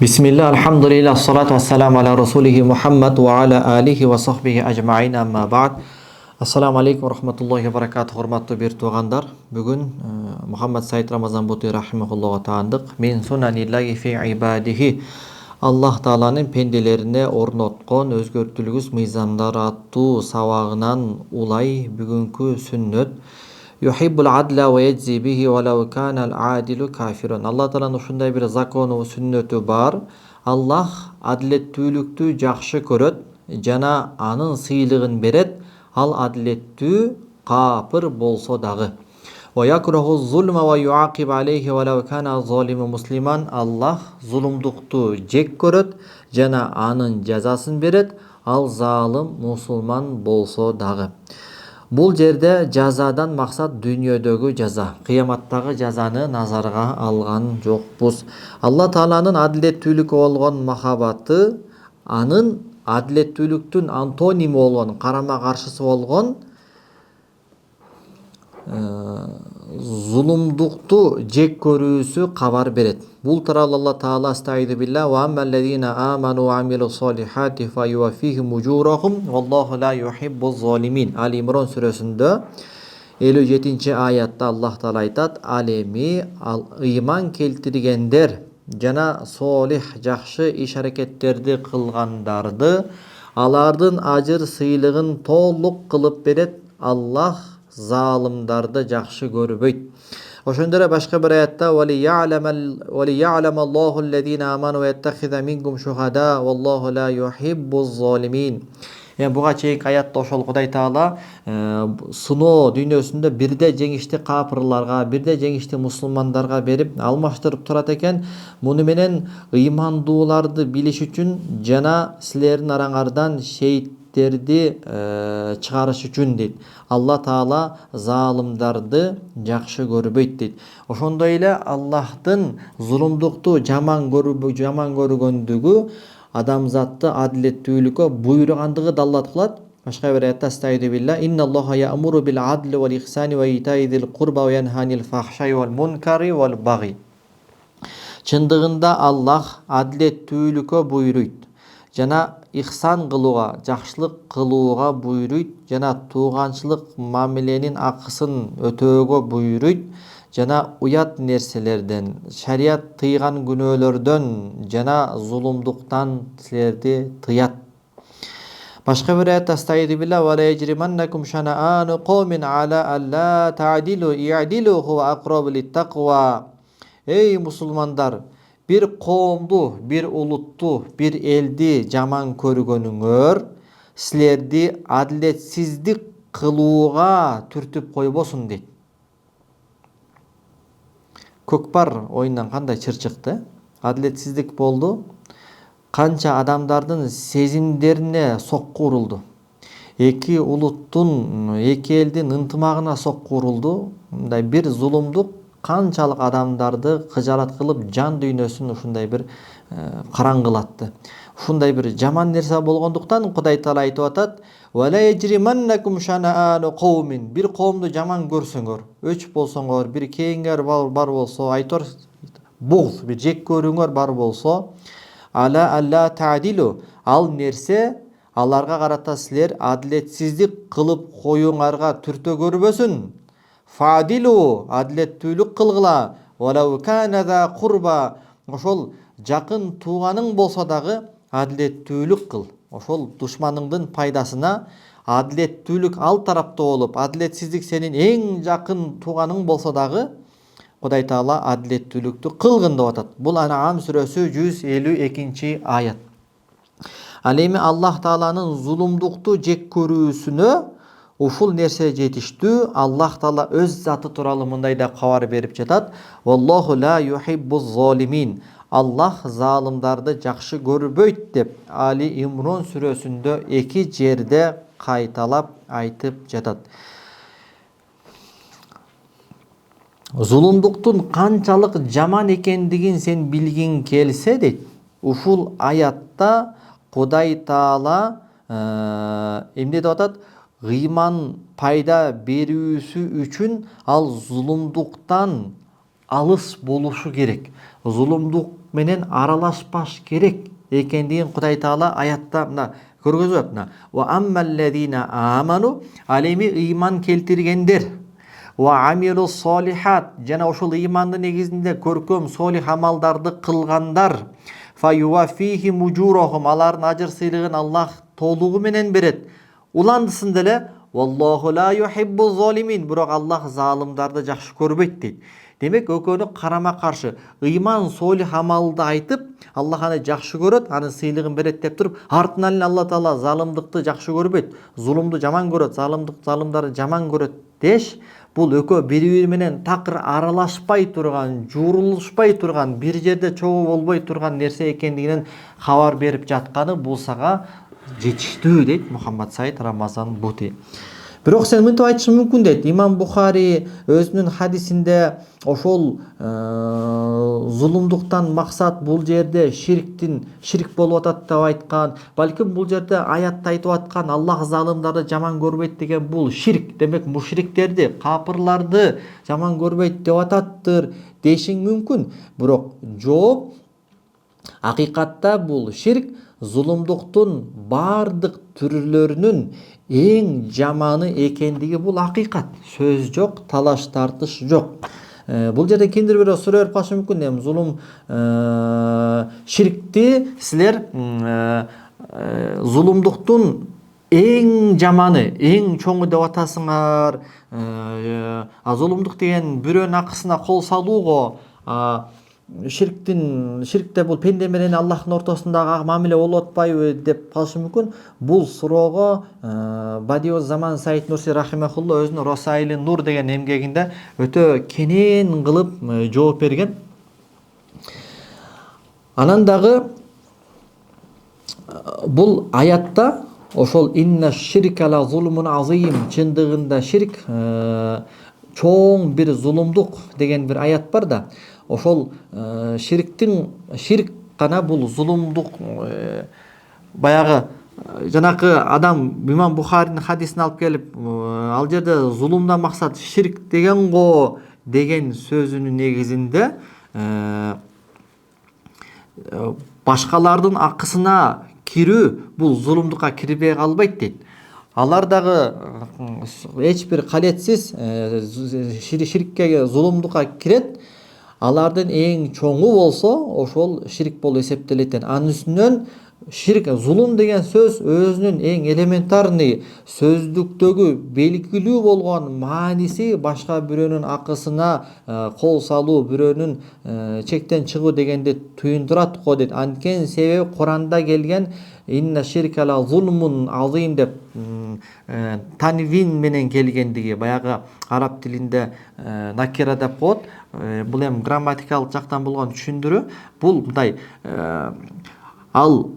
Bismillah, alhamdulillah, salatu wassalamu ala rasulihi Muhammad wa ala alihi wa sahbihi ajma'in amma ba'd. Assalamu alaikum wa rahmatullahi wa barakatuh. Hormatly bir tuğanдар. Бүгүн Muhammad Said Ramazan Buti rahimahullahu taandык. Min sunanillahi fi ibadihi. Allah Taalанын пенделерине орноткон өзгөртүлгүс мыйзамдар аттуу сабагынан улай бүгүнкү сүннөт. Yuhibbul adla ve yeczi bihi velau kana'l adilu kafirun. Allah Taala'nın ушундай bir закону, сүннөтү бар. Allah адилеттүүлүктү жакшы көрөт жана анын сыйлыгын берет. Ал адилеттүү капыр болсо дагы. Wa yakrahu zulma wa yuaqib alayhi velau kana zalimu musliman. Allah zulумдукту жек көрөт жана анын жазасын берет. Ал залым мусулман болсо дагы. Бул жерде жазадан максат дүйнөдөгү жаза, кыяматтагы жазаны назарга алган жокпуз. Алла Тааланын адилеттүүлүккө болгон махабаты, анын адилеттүүлүктүн антоними болгон, карама каршысы болгон зулумдукту жек көрүүсү кабар берет. Бул тууралуу Алла Таала астайду билла ва аммаллазина аману ва амилу солихати фа юаффихим уджурахум валлаху ла юхиббуз залимин. Али Имран сүрөсүндө 57-аятта Аллах Таала айтат: "Ал эми ыйман келтиргендер жана солих жакшы иш аракеттерди кылгандарды алардын ажыр сыйлыгын толук кылып берет. Аллах залымдарды жакшы көрбөйт." Ошондой эле башка бир аятта: "Вали я'ламаллаху аллазина аману ва яттахиза минкум шухада валлаху ла юхиббуз залимин." Буга чейинки аятта ошол Кудай Таала сыноо дүйнөсүндө бирде жеңишти капырларга, бирде жеңишти мусулмандарга берип алмаштырып турат экен. Муну менен ыймандууларды билиш үчүн жана силердин араңардан шейттерди чыгарыш үчүн дейт. Алла Таала залымдарды жакшы көрбөйт дейт. Ошондой эле Аллахтын зулумдукту жаман көргөндүгү адамзатты адилеттүүлүккө буйругандыгы далат кылат. Башка бир аятта астайду билла: "Инналлаха я'муру бил адли вал ихсани ва итаи зил курба ва янханил фахшай вал мункари вал баги." Чындыгында Аллах адилеттүүлүккө буйруйт жана ихсан кылууга, жакшылык кылууга буйруйт жана тууганчылык мамиленин акысын өтөөгө буйруйт жана уят нерселерден, шарият тыйган күнөөлөрдөн жана зулумдуктан силерди тыят. Башка бир аятта астайду билла: "Ва ла яжриманнакум шанаану қомин ала алла та'дилу i'дилу хува акрабу литтақва." Эй мусулмандар, bir коомду, bir улутту, bir элди жаман көргөнүңөр силерди адилетсиздик кылууга түртүп койбосун дейт. Көкпар оюндан кандай чыр чыкты? Адилетсиздик болду. Канча адамдардын сезимдерине сокку урулду. Эки улуттун, эки элдин ынтымагына сокку урулду. Мындай бир зулумдук канчалык адамдарды кыжаалат кылып, жан дүйнөсүн ушундай бир караңгылатты. Ушундай бир жаман нерсе болгондуктан Кудай Таала айтып атат: "Ва ла яжриманнакум шанаану қомин." Bir коомду жаман көрсөңөр, өч болсоңор, bir кээңер бар болсо, айтор бугз, bir жек көрүүңөр бар болсо, ала алла та'дилу, ал нерсе аларга карата силер адилетсиздик кылып коюңарга түртө көрбөсүн. Фадилу, адилеттүүлүк кылгыла. Валау кана за курба, ошол жакын тууганың болсо дагы адилеттүүлүк кыл. Ошол душманыңдын пайдасына адилеттүүлүк ал тарапта болуп, адилетсиздик сенин эң жакын тууганың болсо дагы Кудай Таала адилеттүүлүктү кылгын деп атат. Бул Ан'ам сүрөсү 152-аят. Ал эми Аллах Тааланын зулумдукту жек көрүүсүнө ушул нерсе жетиштүү. Аллах Таала өз заты тууралуу мындай да кабар берип жатат: "Валлаху ла юхиббуз залимин." Аллах залымдарды жакшы көрбөйт деп Али Имран сүрөсүндө 2 жерде кайталап айтып жатат. Зулумдуктун канчалык жаман экендигин сен билгиң келсе дейт, ушул аятта Кудай Таала эмне деп атат? Гыйман пайда берүүсү үчүн ал зулумдуктан алыс болушу керек. Зулумдук менен аралашпаш керек экендигин Кудай Таала аятта мына көргөзүп атат. Ва аммаллазина аману, ал эми ыйман келтиргендер, ва амилу солихат, жана ошол ыймандын негизинде көркөм солих амалдарды кылгандар, фа ювафихим уджурахум, алардын ажыр сыйлыгын Аллах толугу менен берет. Уландысын деле валлаху ла юхиббу золимин, бирок Аллах залымдарды жакшы көрбөйт дейт. Демек экөөнү карама каршы ыйман солих амалды айтып, Аллах аны жакшы көрөт, анын сыйлыгын берет деп туруп, артынан эле Алла Таала залымдыкты жакшы көрбөйт, зулумду жаман көрөт, залымдарды жаман көрөт деш, бул экөө бири-бири менен такыр аралашпай турган, жуурулушпай турган, бир жерде чогуу болбой турган нерсе экендигинен кабар берип жатканы бул сага жетиштүү дейт Мухаммад Саид Рамазан Бути. Бирок сен мынтип айтышың мүмкүн дейт. Имам Бухари өзүнүн хадисинде ошол зулумдуктан максат бул жерде ширк болуп атат деп айткан. Балким бул жерде аятта айтып аткан Аллах залымдарды жаман көрбөйт деген бул ширк, демек мушриктерди, капырларды жаман көрбөйт деп ататтыр дешиң мүмкүн. Бирок жооп, акыйкатта бул ширк зулумдуктун бардык түрлөрүнүн эң жаманы экендиги бул акыйкат. Сөз жок, талаш тартыш жок. Бул жерде кимдир бирөө суроо берип калышы мүмкүн. Эми зулум, ширкти силер зулумдуктун эң жаманы, эң чоңу деп атасыңар. Зулумдук деген бирөөнүн акысына кол салууго, ширкте бул пенде менен Аллахтын ортосундагы мамиле болуп атпайбы деп калышы мүмкүн. Бул суроого Бадиуз Заман Саид Нурси рахимахулла өзүнүн Росаили Нур деген эмгегинде өтө кенен кылып жооп берген. Анан дагы бул аятта ошол инна ширка ла зулмун азим, чындыгында ширк чоң бир зулумдук деген бир аят бар да. Ошол ширк гана бул зулумдук, баягы жанакы адам Имам Бухаринин хадисин алып келип, ал жерде зулумдан максат ширк деген го деген сөзүнүн негизинде башкалардын акысына кирүү бул зулумдукка кирбей калбайт дейт. Алар дагы эч бир калетсиз ширкке, зулумдукка кирет. Алардын эң чоңу болсо ошол ширк болуп эсептелет. Анын үстүнөн ширк, зулум деген сөз өзүнүн эң элементарный сөздүктөгү белгилүү болгон мааниси башка бирөөнүн акысына кол салуу, бирөөнүн чектен чыгуу дегенди туюндурат го дейт. Анткени себеби Куранда келген инна ширка ла зулмун азим деп танвин менен келгендиги, баягы араб тилинде накира деп коет. Бул эми грамматикалык жактан болгон түшүндүрүү. Бул мындай, ал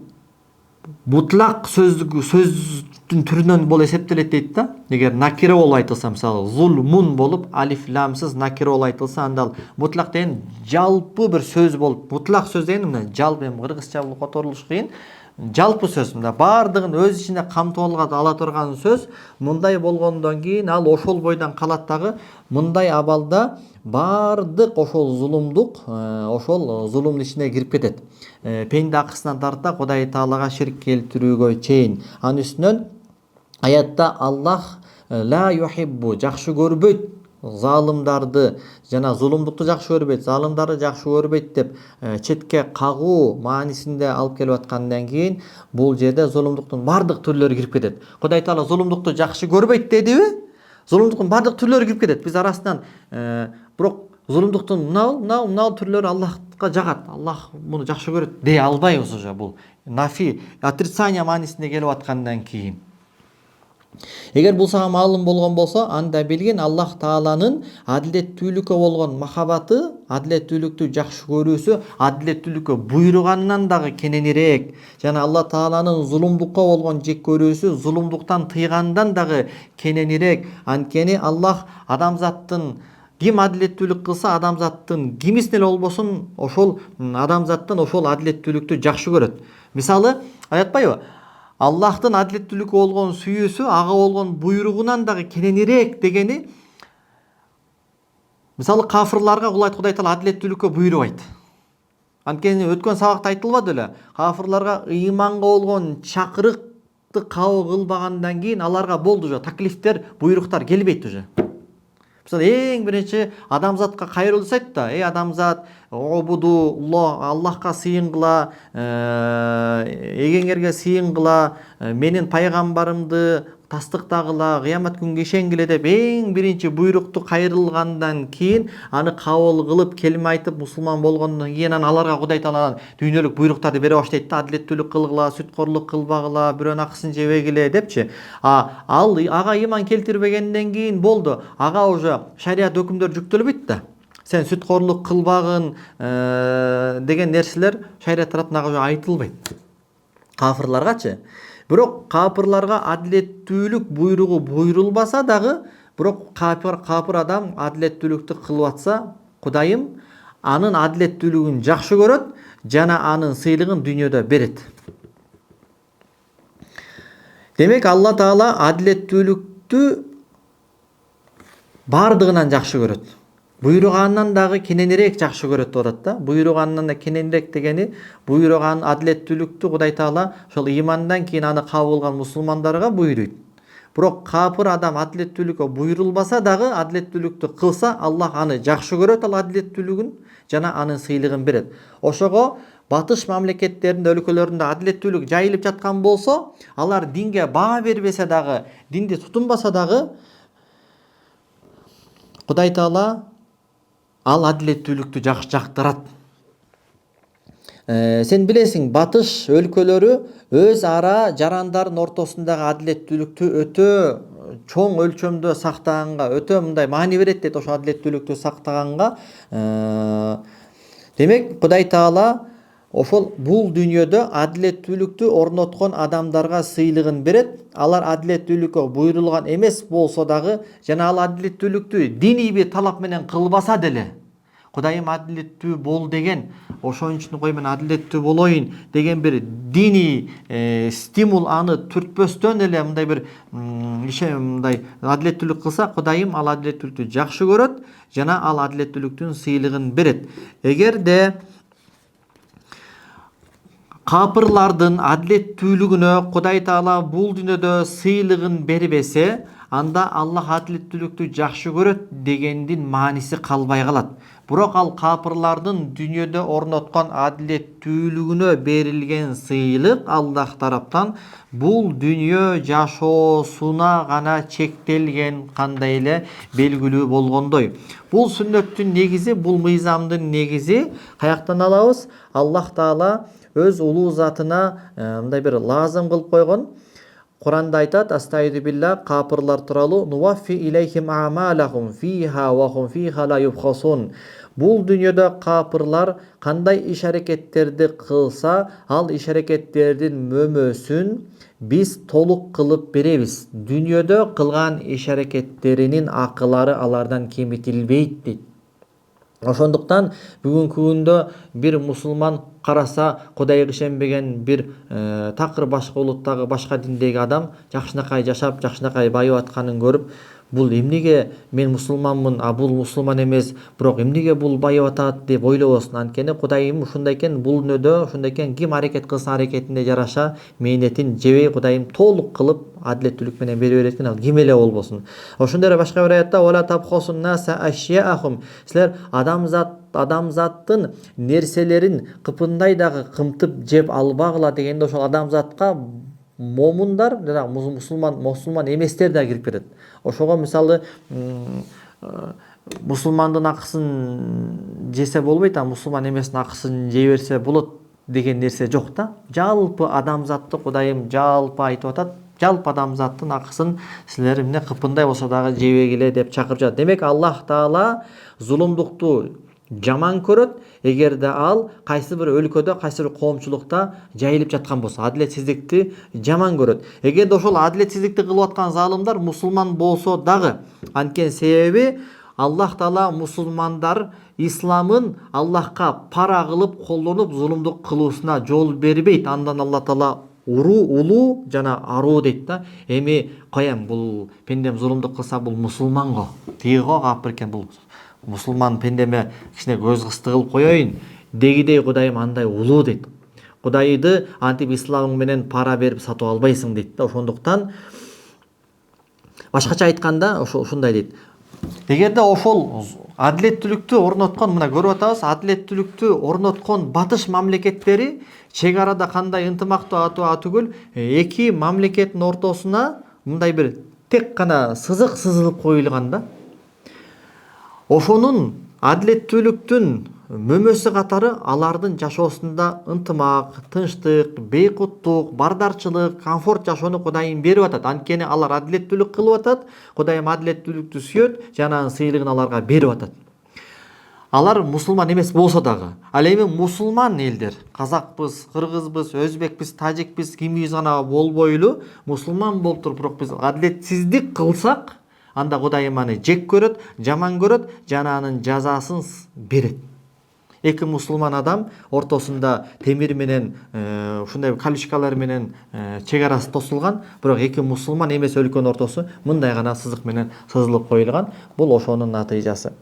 бутлак сөздүн түрүнөн болуп эсептелет дейт да. Эгер накира болуп айтылса, мисалы зулмун болуп алиф ламсыз накира болуп айтылса, анда ал бутлак деген жалпы бир сөз болуп, бутлак сөз деген мына жалпы, эми кыргызча бул которулуш кыйын. Жалпы сөз, мында бардыгын өз ичинде камтып ала турган сөз. Мындай болгондон кийин ал ошол бойдан калат дагы. Мындай абалда бардык ошол зулумдук, ошол зулумдун ичине кирип кетет. Пенде акысынан тарта Кудай Таалага ширк келтирүүгө чейин. Анын үстүнөн аятта Аллах ла юхиббу, жакшы көрбөйт залымдарды, жана зулумдукту жакшы көрбөйт, залымдарды жакшы көрбөйт деп четке кагуу маанисинде алып келип аткандан кийин бул жерде зулумдуктун бардык түрлөрү кирип кетет. Кудай Таала зулумдукту жакшы көрбөйт дедиби? Зулумдуктун бардык түрлөрү кирип кетет. Биз арасынан бирок зулумдуктун мына түрлөрү Аллахка жагат, Аллах муну жакшы көрөт дей албайбыз уже. Бул нафи, отрицание маанисинде келип аткандан кийин. Эгер бул сага маалым болгон болсо, анда билгин Аллах Тааланын адилеттүүлүккө болгон махабаты, адилеттүүлүктү жакшы көрүүсү, адилеттүүлүккө буйруганынан дагы кененирээк. Жана Аллах Тааланын зулумдукка болгон жек көрүүсү зулумдуктан тыйгандан дагы кененирээк. Анткени Аллах адамзаттын ким адилеттүүлүк кылса, адамзаттын кимисин эле болбосун, ошол адамзаттан ошол адилеттүүлүктү жакшы көрөт. Мисалы, аятпайбы? Аллахтын адилеттүүлүккө болгон сүйүүсү ага болгон буйругунан дагы кененирээк дегени. Мисалы, кафырларга Кудай Таала адилеттүүлүккө буйрубайт. Анткени өткөн сабакта айтылбады беле? Кафырларга ыйманга болгон чакырыкты кабыл кылбагандан кийин аларга болду уже таклифтер, буйруктар келбейт уже. Мисалы эң биринчи адамзатка кайрылса айт да, эй адамзат, обудулло, Аллахка сыйынгыла, эгеңерге сыйынгыла, менин пайгамбарымды тастыктагыла, кыямат күнгө ишенгиле деп эң биринчи буйрукту кайрылгандан кийин аны кабыл кылып келме айтып мусулман болгондон кийин аларга Кудай Таала дүйнөлүк буйруктарды бере баштайт да, адилеттүүлүк кылгыла, сүткорлук кылбагыла, бирөөнүн акысын жебегиле депчи. Ал ага ыйман келтирбегенден кийин болду. Ага уже шарият өкүмдөр жүктөлбөйт да. Сен сүткорлук кылбагын деген нерселер шарият тараптан ага уже айтылбайт. Кафырларгачы. Бирок кафырларга адилеттүүлүк буйругу буйрулбаса дагы, бирок кафыр адам адилеттүүлүктү кылып атса, Кудайым анын адилеттүүлүгүн жакшы көрөт жана анын сыйлыгын дүйнөдө берет. Демек Алла Таала адилеттүүлүктү бардыгынан жакшы көрөт. Буйругандан дагы кененирээк жакшы көрөт деп атат да. Буйругандан да кененирээк дегени буйруган адилеттүүлүктү Кудай Таала ошол ыймандан кийин аны кабыл кылган мусулмандарга буйруйт. Бирок кафыр адам адилеттүүлүккө буйрулбаса дагы, адилеттүүлүктү кылса, Аллах аны жакшы көрөт, ал адилеттүүлүгүн жана анын сыйлыгын берет. Ошого батыш мамлекеттеринде, өлкөлөрүндө адилеттүүлүк жайылып жаткан болсо, алар динге баа бербесе дагы, динди тутунбаса дагы, Кудай Таала ал адилеттүүлүктү жактырат. Сен билесиң, батыш өлкөлөрү өз ара жарандардын ортосундагы адилеттүүлүктү өтө чоң өлчөмдө сактаганга, өтө мындай маани берет дейт ошо адилеттүүлүктү сактаганга. Демек, Кудай Таала ошол бул дүйнөдө адилеттүүлүктү орноткон адамдарга сыйлыгын берет. Алар адилеттүүлүккө буйрулган эмес болсо дагы, жана ал адилеттүүлүктү диний бир талап менен кылбаса деле, Кудайым адилеттүү бол деген, ошон үчүн кой мен адилеттүү болоюн деген бир диний стимул аны түртпөстөн эле мындай бир мындай адилеттүүлүк кылса, Кудайым ал адилеттүүлүктү жакшы көрөт жана ал адилеттүүлүктүн сыйлыгын берет. Эгерде капырлардын адилеттүүлүгүнө Кудай Таала бул дүйнөдө сыйлыгын бербесе, анда Аллах адилеттүүлүктү жакшы көрөт дегендин мааниси калбай калат. Бирок ал капырлардын дүйнөдө орноткон адилеттүүлүгүнө берилген сыйлык Аллах тараптан бул дүйнө жашоосуна гана чектелген, кандай эле белгилүү болгондой. Бул сүннөттүн негизи, бул мыйзамдын негизи каяктан алабыз? Аллах Таала өз улуу затына мындай бир лазым кылып койгон. Куранда айтат: "Астайду билла", капырлар тууралуу: "Нуаффи илейхим а'малахум фиха ва хум фиха ла юбхасун". Бул дүйнөдө капырлар кандай иш-аракеттерди кылса, ал иш-аракеттердин мөмөсүн биз толук кылып беребиз. Дүйнөдө кылган иш-аракеттеринин акылары алардан кемитилбейт дейт. Ошондуктан бүгүнкү күндө бир мусулман караса, Кудайга ишенбеген бир такыр башка улуттагы, башка диндеги адам жакшынакай жашап, жакшынакай байып атканын көрүп, бул эмнеге мен мусулманмын, бул мусулман эмес, бирок эмнеге бул байып атат деп ойлобосун. Анткени Кудайым ушундай экен, бул дүйнөдө ушундай экен, ким аракет кылса аракетине жараша мээнетин жебей Кудайым толук кылып адилеттүүлүк менен бере берет экен, ал ким эле болбосун. Ошондой эле башка бир аятта: "Вала табхасун наса ашьяахум", силер адамзаттын нерселерин кыпындай дагы кымтып жеп албагыла дегенде, ошол адамзатка момундар жана мусулман эместер да кирип кетет. Ошого мисалы мусулмандын акысын жесе болбойт, мусулман эместин акысын жей берсе болот деген нерсе жок да. Жалпы адамзатты Кудайым жалпы айтып атат. Жалпы адамзаттын акысын силер эмне кыпындай болсо дагы жебегиле деп чакырып жатат. Демек Аллах Таала зулумдукту жаман көрөт, эгерде ал кайсы бир өлкөдө, кайсы бир коомчулукта жайылып жаткан болсо, адилетсиздикти жаман көрөт. Эгерде ошол адилетсиздикти кылып аткан залымдар мусулман болсо дагы, анткени себеби Аллах Таала мусулмандар исламын Аллахка пара кылып колдонуп зулумдук кылуусуна жол бербейт. Андан Алла Таала улуу жана аруу дейт да. Эми коем, бул пендем зулумдук кылса, бул мусулман го, тиги го капыр экен, бул мусулман пендеме кичине көз кысты кылып коеюн дегидей Кудайым андай улуу дейт. Кудайды антип исламың менен пара берип сатып албайсың дейт да. Ошондуктан башкача айтканда ушундай дейт. Эгерде ошол адилеттүүлүктү орноткон, мына көрүп атабыз, адилеттүүлүктү орноткон батыш мамлекеттери чек арада кандай ынтымактуу түгүл, эки мамлекеттин ортосуна мындай бир тек гана сызык сызылып коюлган да. Ошонун адилеттүүлүктүн мөмөсү катары алардын жашоосунда ынтымак, тынчтык, бейкуттук, бардарчылык, комфорт жашоону Кудайым берип атат. Анткени алар адилеттүүлүк кылып атат, Кудайым адилеттүүлүктү сүйөт жана анын сыйлыгын аларга берип атат. Алар мусулман эмес болсо дагы, ал эми мусулман элдер, казакпыз, кыргызбыз, өзбекпиз, тажикпиз, кимибиз гана болбойлу, мусулман болуп туруп, бирок биз адилетсиздик кылсак, анда Кудайым аны жек көрөт, жаман көрөт жана анын жазасын берет. Эки мусулман адам ортосунда темир менен ушундай колючкалар менен чек арасы тосулган, бирок эки мусулман эмес өлкөнүн ортосу мындай гана сызык менен сызылып коюлган. Бул ошонун натыйжасы.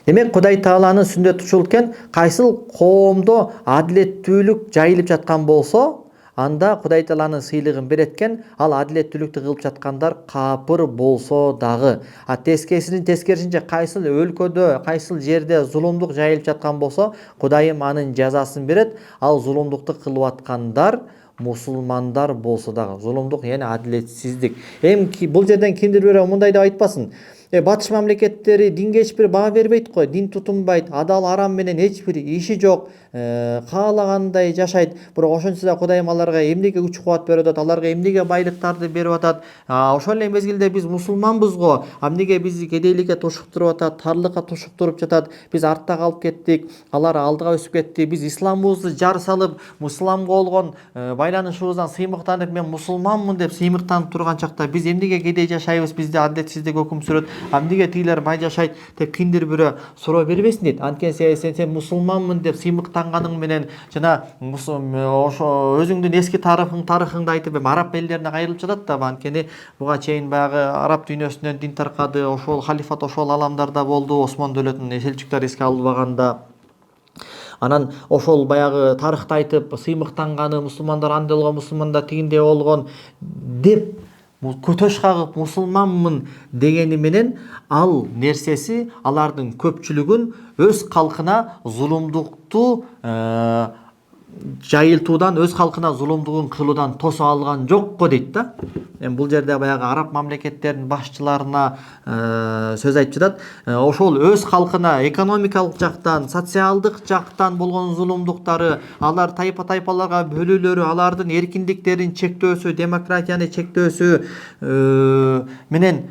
Демек Кудай Тааланын сүннөтү ушул экен, кайсыл коомдо адилеттүүлүк жайылып жаткан болсо, анда Кудай Тааланын сыйлыгын берет экен, ал адилеттүүлүктү кылып жаткандар капыр болсо дагы. Тескерисинче кайсыл өлкөдө, кайсыл жерде зулумдук жайылып жаткан болсо, Кудайым анын жазасын берет. Ал зулумдукту кылып аткандар мусулмандар болсо дагы. Зулумдук яны адилетсиздик. Бул жерден кимдир бирөө мындай деп айтпасын. Батыш мамлекеттери динге эч бир баа бербейт го, дин тутунбайт, адал арам менен эч бир иши жок, каалагандай жашайт. Бирок ошентсе да Кудайым аларга эмнеге күч кубат берип атат, аларга эмнеге байлыктарды берип атат. Ошол эле мезгилде биз мусулманбыз го, эмнеге бизди кедейликке тушуктуруп атат, тарлыкка тушуктуруп жатат, биз артта калып кеттик, алар алдыга өсүп кетти. Биз исламыбызды жар салып, исламга болгон байланышыбыздан сыймыктанып, мен мусулманмын деп сыймыктанып турган чакта биз эмнеге кедей жашайбыз, бизде адилетсиздик өкүм сүрөт, эмнеге тигилер бай жашайт деп кимдир бирөө суроо бербесин дейт. Анткени сен мусулманмын деп сыймыктанганың менен жана ошо өзүңдүн эски тарыхыңды айтып араб элдерине кайрылып жатат да. Анткени буга чейин баягы араб дүйнөсүнөн дин таркады, ошол халифат ошол аламдарда болду, Осмон дөөлөтүнүн селчуктар эске алынбаганда. Анан ошол баягы тарыхты айтып сыймыктанганы, мусулмандар андай болгон, мусулмандар тигиндей болгон деп көтөш кагып мусулманмын дегени менен ал нерсеси алардын көпчүлүгүн өз калкына зулумдукту жайылтуудан, өз калкына зулумдугун кылуудан тосо алган жок го дейт да. Бул жерде баягы араб мамлекеттеринин башчыларына сөз айтып жатат. Ошол өз калкына экономикалык жактан, социалдык жактан болгон зулумдуктары, алар тайпаларга бөлүүлөрү, алардын эркиндиктерин чектөөсү, демократияны чектөөсү менен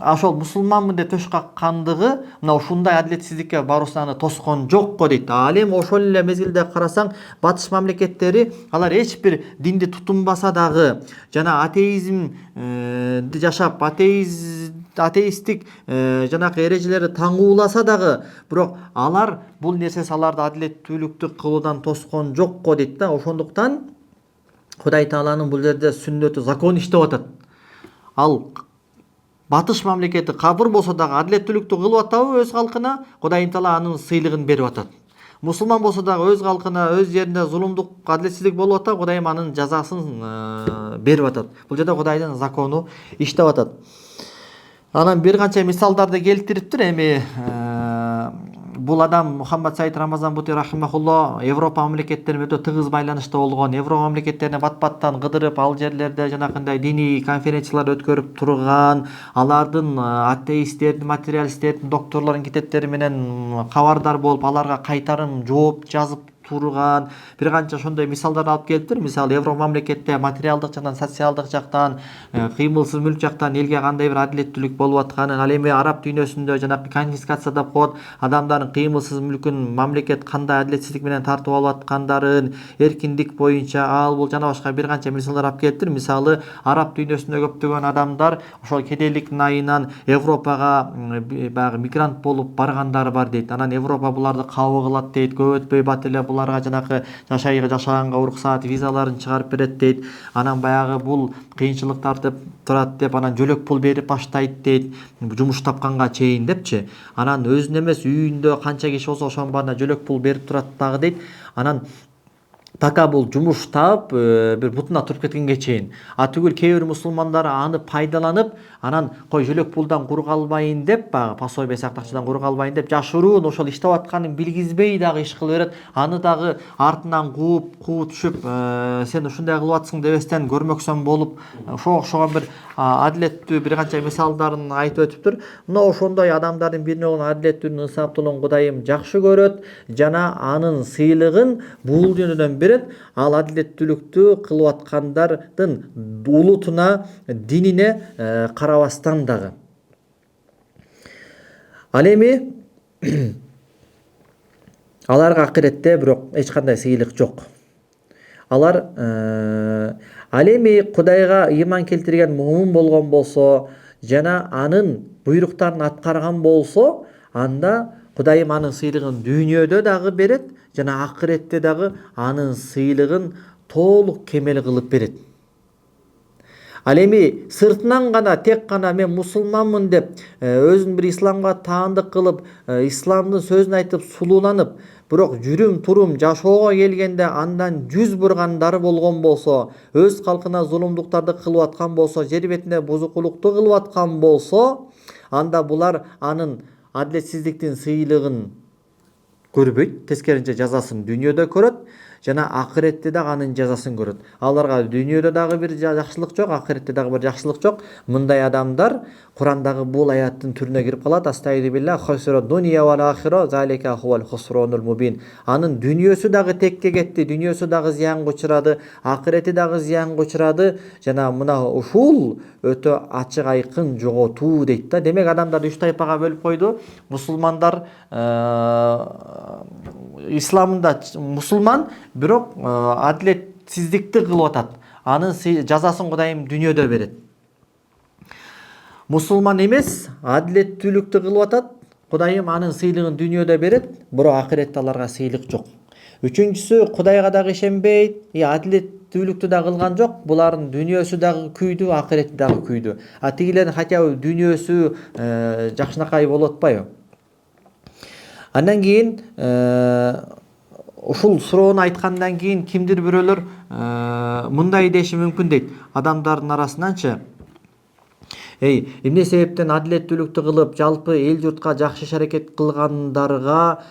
ошол мусулманмын деп төш каккандыгы мына ушундай адилетсиздикке баруусуна тоскон жок го дейт. Ал эми ошол эле мезгилде карасаң, батыш мамлекеттери алар эч бир динди тутунбаса дагы жана атеизмди жашап, атеисттик жанакы эрежелерди таңууласа дагы, бирок алар бул нерсеси аларды адилеттүүлүктү кылуудан тоскон жок го дейт да. Ошондуктан Кудай Тааланын бул жерде сүннөтү, закон иштеп атат. Ал батыш мамлекети капыр болсо дагы адилеттүүлүктү кылып атабы өз калкына, Кудай Таала анын сыйлыгын берип атат. Мусулман болсо дагы өз калкына, өз жеринде зулумдук, адилетсиздик болуп атат, Кудайым анын жазасын берип атат. Бул жерде Кудайдын закону иштеп атат. Анан бир канча мисалдарды келтириптир. Эми бул адам Мухаммад Саид Рамазан Бути рахимахулло Европа мамлекеттери менен өтө тыгыз байланышта болгон, Европа мамлекеттерине бат-баттан кыдырып, ал жерлерде жанакындай диний конференциялар өткөрүп турган, алардын атеисттердин, материалисттердин, докторлордун китептери менен кабардар болуп, аларга кайтарым жооп жазып турган бир канча ошондой мисалдар алып келиптир. Мисалы Европа мамлекетте материалдык жактан, социалдык жактан, кыймылсыз мүлк жактан элге кандай бир адилеттүүлүк болуп атканын, ал эми араб дүйнөсүндө жанакы конфискация деп коет, адамдардын кыймылсыз мүлкүн мамлекет кандай адилетсиздик менен тартып алып аткандарын, эркиндик боюнча ал бул жана башка бир канча мисалдар алып келиптир. Мисалы араб дүйнөсүндө көптөгөн адамдар ошол кедейликтин айынан Европага баягы мигрант болуп баргандары бар дейт. Анан Европа буларды кабыл кылат дейт, көп өтпөй бат эле буларга жанакы жашаганга уруксаат визаларын чыгарып берет дейт. Анан баягы бул кыйынчылыктарды турат деп анан жөлөк пул берип баштайт дейт. Жумуш тапканга чейин депчи. Анан өзүнө эмес үйүндө канча киши болсо ошонун баарына жөлөк пул берип турат дагы дейт. Анан така бул жумуш таап бир бутуна туруп кеткенге чейин. Түгүл кээ бир мусулмандар аны пайдаланып, анан кой жөлөк пулдан кур калбайын деп, баягы пособие сыяктуу акчадан кур калбайын деп жашыруун ошол иштеп атканын билгизбей дагы иш кылып берет. Аны дагы артынан кууп түшүп, сен ушундай кылып атсың дебестен көрмөксөн болуп, ошого окшогон бир адилеттүү бир канча мисалдарын айтып өтүптүр. Мына ошондой адамдардын бирине болгон адилеттүүнүн ысаптуулугун Кудайым жакшы көрөт жана анын сыйлыгын бул дүйнөдөн берет. Ал адилеттүүлүктү кылып аткандардын улутуна, динине карабастан дагы. Ал эми аларга акыретте бирок эч кандай сыйлык жок. Алар ал эми Кудайга ыйман келтирген муумин болгон болсо жана анын буйруктарын аткарган болсо, анда Кудайым анын сыйлыгын дүйнөдө дагы берет жана акыретте дагы анын сыйлыгын толук кемел кылып берет. Ал эми сыртынан гана тек гана мен мусулманмын деп өзүн бир исламга таандык кылып, исламдын сөзүн айтып сулууланып, бирок жүрүм турум жашоого келгенде андан жүз бургандар болгон болсо, өз калкына зулумдуктарды кылып аткан болсо, жер бетинде бузукулукту кылып аткан болсо, анда булар анын адилетсиздиктин сыйлыгын көрбөйт, тескерисинче жазасын дүйнөдө көрөт жана акыретте дагы анын жазасын көрөт. Аларга дүйнөдө дагы бир жакшылык жок, акыретте дагы бир жакшылык жок. Мындай адамдар Курандагы бул аяттын түрүнө кирип калат. Астагфируллах, хасира дуния вал ахира, залика хувал хусранул мубин. Анын дүйнөсү дагы текке кетти, дүйнөсү дагы зыянга учурады, акырети дагы зыянга учурады жана мына ушул өтө ачык айкын жоготуу дейт да. Демек адамдарды 3 тайпага бөлүп койду. Мусулмандар, исламда мусулман, бирок адилетсиздикти кылып атат. Анын жазасын Кудайым дүйнөдө берет. Мусулман эмес, адилеттүүлүктү кылып атат. Кудайым анын сыйлыгын дүйнөдө берет, бирок акыретте аларга сыйлык жок. Үчүнчүсү, Кудайга дагы ишенбейт, адилеттүүлүктү да кылган жок. Булардын дүйнөсү дагы күйдү, акырети дагы күйдү. Тигилердин хотя бы дүйнөсү жакшынакай болуп атпайбы? Андан кийин ушул суроону айткандан кийин кимдир бирөөлөр мындай деши мүмкүн дейт. Адамдардын арасынанчы эмне себептен адилеттүүлүктү кылып, жалпы эл журтка жакшы иш аракет кылгандарга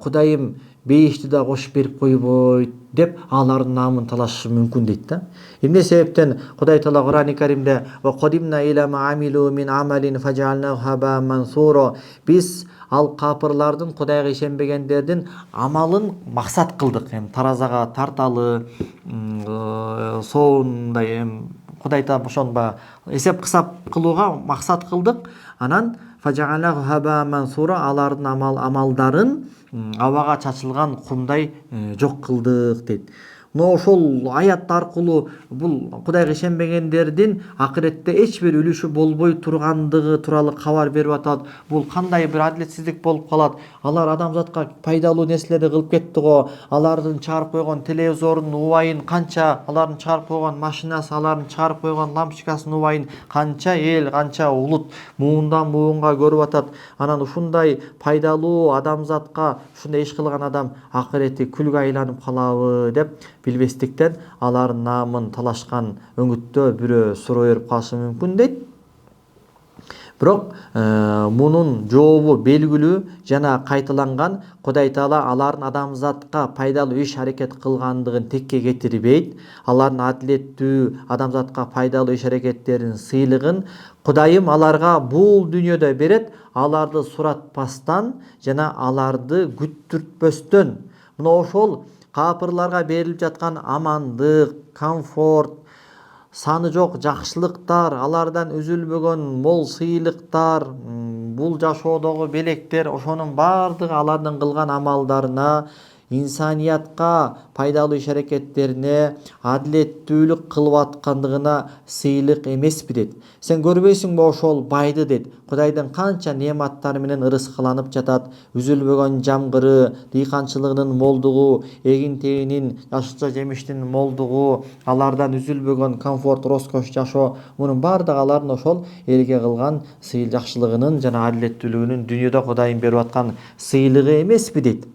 Кудайым бейишти да кошуп берип койбойт деп алардын наамын талашы мүмкүн дейт да. Эмне себептен Кудай Таала Кур'ан-ы Каримде ва qadimna ila ma amilu min amalin faj'alnahu haban mansura, биз ал капырлардын, Кудайга ишенбегендердин амалын максат кылдык. Таразага тарталы, соондай Кудай Таала ошону эсеп кысап кылууга максат кылдык. Анан фаж'алnahu haban mansura, алардын амалдарын абага чачылган кумдай жок кылдык дейт. Но ошол аят аркылуу бул Кудайга ишенбегендердин акыретте эч бир үлүшү болбой тургандыгы тууралуу кабар берип атат. Бул кандай бир адилетсиздик болуп калат? Алар адамзатка пайдалуу нерселерди кылып кетти го. Алардын чыгарып койгон телевизорунун убайын канча, алардын чыгарып койгон машинасы, алардын чыгарып койгон лампочкасынын убайын канча эл, канча улут муундан муунга көрүп атат. Анан ушундай пайдалуу адамзатка ушундай иш кылган адам акырети күлгө айланып калабы деп билбестиктен алардын наамын талашкан өңүттө бирөө суроо берип калышы мүмкүн дейт. Бирок мунун жообу белгилүү жана кайталанган. Кудай Таала алардын адамзатка пайдалуу иш аракет кылгандыгын текке кетирбейт. Алардын адилеттүү адамзатка пайдалуу иш аракеттеринин сыйлыгын Кудайым аларга бул дүйнөдө берет, аларды суратпастан жана аларды күттүртпөстөн. Мына ошол капырларга берилип жаткан амандык, комфорт, саны жок жакшылыктар, алардан үзүлбөгөн мол сыйлыктар, бул жашоодогу белектер, ошонун баардыгы алардын кылган амалдарына, инсаниятка пайдалуу иш аракеттерине адилеттүүлүк кылып аткандыгына сыйлык эмеспи дейт. Сен көрбөйсүңбү ошол байды дейт. Кудайдын канча неаматтары менен ырыскаланып жатат. Үзүлбөгөн жамгыры, дыйканчылыгынын молдугу, эгин тегинин, жашылча жемиштин молдугу, алардан үзүлбөгөн комфорт, роскош жашоо, мунун баардыгы алардын ошол элге кылган жакшылыгынын жана адилеттүүлүгүнүн дүйнөдө Кудайым берип аткан сыйлыгы эмеспи дейт.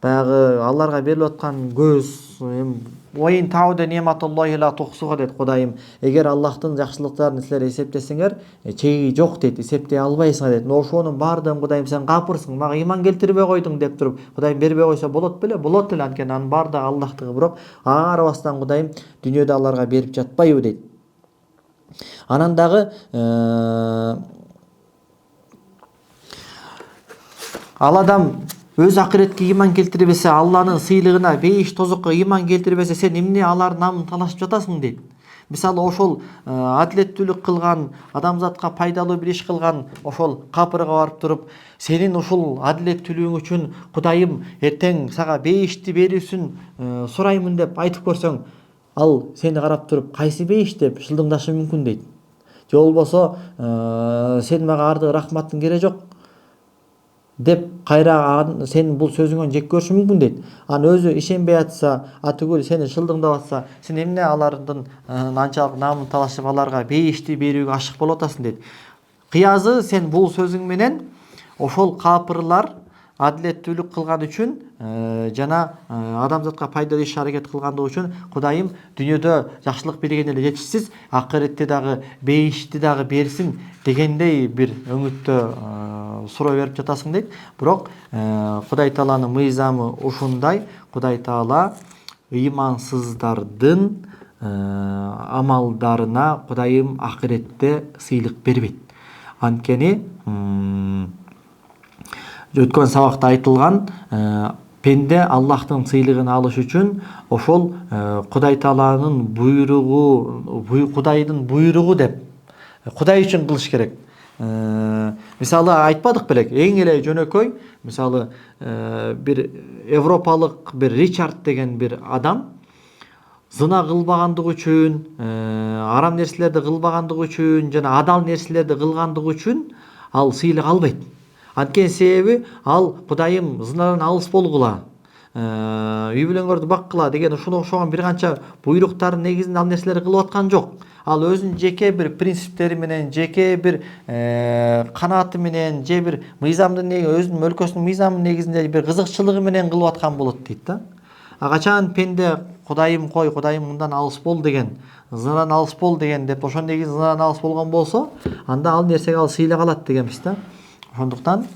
Баягы аларга берилип аткан көз, оюн тауда нематуллахи ла тухсуга дейт Кудайым. Эгер Аллахтын жакшылыктарын силер эсептесеңер, чеги жок дейт, эсептей албайсыңар дейт. Но ошонун баардыгын Кудайым сен капырсың, мага ыйман келтирбей койдуң деп туруп, Кудайым бербей койсо болот беле? Болот эле, анткени анын баардыгы Аллахтыгы, бирок ага карабастан Кудайым дүйнөдө аларга берип жатпайбы дейт. Анан дагы ал адам өз акыретке ыйман келтирбесе, Алланын сыйлыгына, бейиш тозокко ыйман келтирбесе, сен эмне алардын намын талашып жатасың дейт. Мисалы ошол адилеттүүлүк кылган, адамзатка пайдалуу бир иш кылган ошол капырга барып туруп, сенин ушул адилеттүүлүгүң үчүн Кудайым эртең сага бейишти берүүсүн сураймын деп айтып көрсөң, ал сени карап туруп кайсы бейиш деп шылдыңдашы мүмкүн дейт. Же болбосо сен мага ардык рахматтын кереги жок деп кайра сенин бул сөзүңөн жек көрүшү мүмкүн дейт. Анын өзү ишенбей атса, атүгүл сени шылдыңдап атса, сен эмне алардын анчалык намын талашып аларга бейишти берүүгө ашык болуп атасың дейт. Кыязы сен бул сөзүң менен ошол капырлар адилеттүүлүк кылган үчүн жана адамзатка пайдалуу иш аракет кылгандыгы үчүн Кудайым дүйнөдө жакшылык берген эле жетишсиз, акыретте дагы бейишти дагы берсин дегендей бир өңүттө суроо берип жатасың дейт. Бирок Кудай Тааланын мыйзамы ушундай. Кудай Таала ыймансыздардын амалдарына Кудайым акыретте сыйлык бербейт. Анткени өткөн сабакта айтылган, пенде Аллахтын сыйлыгын алыш үчүн ошол Кудай Тааланын буйругу, Кудайдын буйругу деп Кудай үчүн кылыш керек. Мисалы айтпадык белек, эң эле жөнөкөй, мисалы бир европалык бир Ричард деген бир адам зына кылбагандыгы үчүн, арам нерселерди кылбагандыгы үчүн жана адал нерселерди кылгандыгы үчүн ал сыйлык албайт. Анткени себеби ал Кудайым зынадан алыс болгула, үй бүлөңөрдү баккыла деген ушуга окшогон бир канча буйруктардын негизинде ал нерселерди кылып аткан жок. Ал өзүнүн жеке бир принциптери менен, жеке бир канааты менен, же бир мыйзамдын өзүнүн өлкөсүнүн мыйзамынын негизинде бир кызыкчылыгы менен кылып аткан болот дейт да. Качан пенде Кудайым кой, Кудайым мындан алыс бол деген, зынадан алыс бол деген деп ошон негизи зынадан алыс болгон болсо, анда ал нерсеге ал сыйлык алат дегенбиз да. Ошондуктан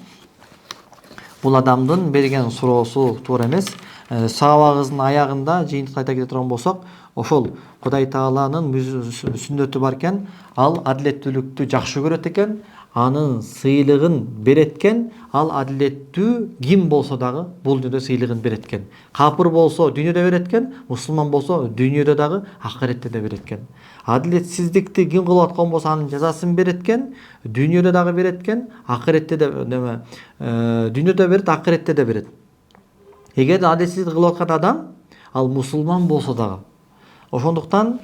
бул адамдын берген суроосу туура эмес. Сабагыбыздын аягында жыйынтыкта айта кете турган болсок, ошол Кудай Тааланын сүннөтү бар экен, ал адилеттүүлүктү жакшы көрөт экен, анын сыйлыгын берет экен. Ал адилеттүү ким болсо дагы бул дүйнөдө сыйлыгын берет экен. Капыр болсо дүйнөдө берет экен, мусулман болсо дүйнөдө дагы акыретте да берет экен. Адилетсиздикти ким кылып аткан болсо анын жазасын берет экен, дүйнөдө дагы берет экен, акыретте да дүйнөдө берет, акыретте да берет. Эгер адилетсиздик кылып аткан адам ал мусулман болсо дагы. Ошондуктан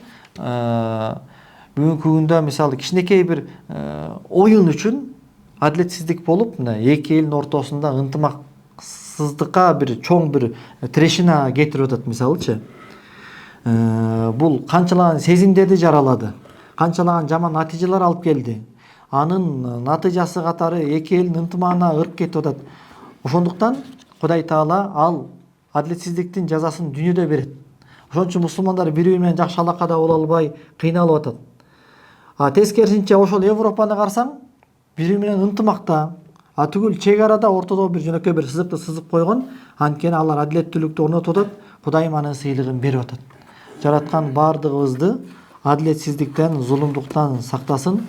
бүгүнкү күндө мисалы кичинекей бир оюн үчүн адилетсиздик болуп, эки элдин ортосунда ынтымаксыздыкка бир чоң бир трешина кетирип атат мисалычы. Бул канчалаган сезимдерди жаралады, канчалаган жаман натыйжалар алып келди. Анын натыйжасы катары эки элдин ынтымагына ырк кетип атат. Ошондуктан Кудай Таала ал адилетсиздиктин жазасын дүйнөдө берет. Ошон үчүн мусулмандар бири-бири менен жакшы алакада боло албай кыйналып атат. Тескерисинче ошол Европаны карасаң, бири менен ынтымакта, түгүл чек арада ортодо бир жөнөкөй бир сызыкты сызып койгон. Анткени алар адилеттүүлүктү орнотуп атат, Кудайым анын сыйлыгын берип атат. Жараткан баардыгыбызды адилетсиздиктен, зулумдуктан сактасын.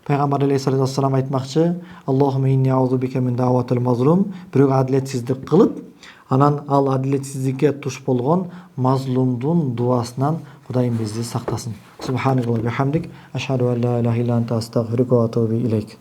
Пайгамбар алейхиссалату вассалам айтмакчы: Аллахумма инни аузу бика мин даъватил мазлум. Бирок адилетсиздик кылып, анан ал адилетсиздикке туш болгон мазлумдун дуасынан Кудайым бизди сактасын. Субханаллахи ва бихамдик, ашхаду ан ла илаха илля анта астагфирука ва атубу илейк.